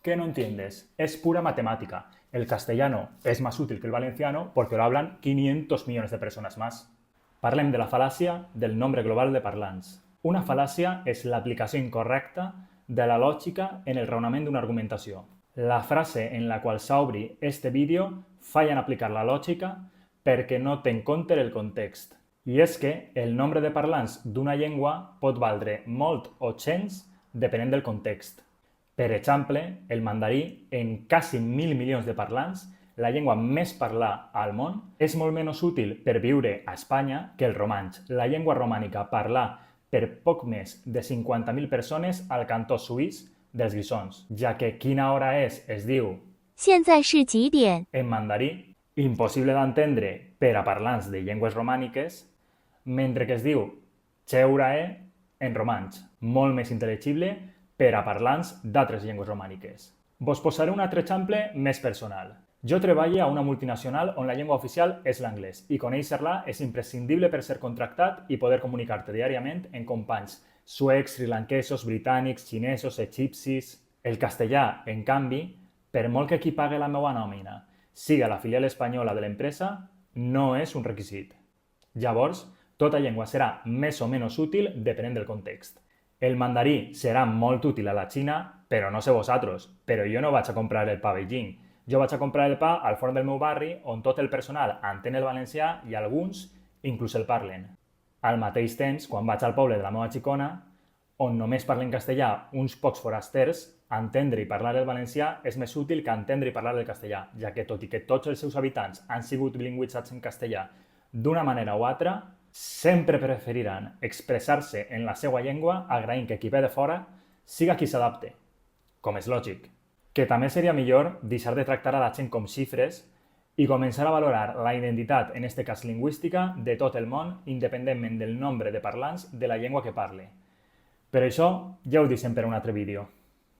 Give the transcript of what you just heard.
¿Qué no entiendes? Es pura matemática. El castellano es más útil que el valenciano porque lo hablan 500 millones de persones más. Parlem de la fal·làcia del nombre global de parlants. Una fal·làcia és l'aplicació incorrecta de la lògica en el raonament d'una argumentació. La frase en la qual s'obri este vídeo falla en aplicar la lògica perquè no té en compte el context. I és que el nombre de parlants d'una llengua pot valdre molt o gens depenent del context. Per exemple, el mandarí, en quasi 1.000 milions de parlants, la llengua més parlada al món, és molt menys útil per viure a Espanya que el romanx, la llengua romànica parlada per poc més de 50.000 persones al cantó suís dels Guissons, ja que quina hora és es diu 现在是几点？ en mandarí, impossible d'entendre per a parlants de llengües romàniques, mentre que es diu cheurae en romanx, molt més intel·ligible per a parlants d'altres llengües romàniques. Vos posaré un altre exemple més personal. Jo treballo a una multinacional on la llengua oficial és l'anglès i conèixer-la és imprescindible per ser contractat i poder comunicar-te diàriament amb companys suecs, srilanquesos, britànics, xinesos, egipcis. El castellà, en canvi, per molt que qui pague la meva nòmina siga la filial espanyola de l'empresa, no és un requisit. Llavors, tota llengua serà més o menys útil depenent del context. El mandarí serà molt útil a la Xina, però no sé vosaltres, però jo no vaig a comprar el pa a Beijing. Jo vaig a comprar el pa al forn del meu barri, on tot el personal entén el valencià i alguns inclús el parlen. Al mateix temps, quan vaig al poble de la meva xicona, on només parlen castellà uns pocs forasters, entendre i parlar el valencià és més útil que entendre i parlar el castellà, ja que tot i que tots els seus habitants han sigut bilingüitzats en castellà d'una manera o altra, sempre preferiran expressar-se en la seva llengua agraint que qui ve de fora siga qui s'adapte, com és lògic. Que també seria millor deixar de tractar a la gent com xifres i començar a valorar la identitat, en este cas lingüística, de tot el món, independentment del nombre de parlants de la llengua que parle. Per això ja ho deixem per un altre vídeo.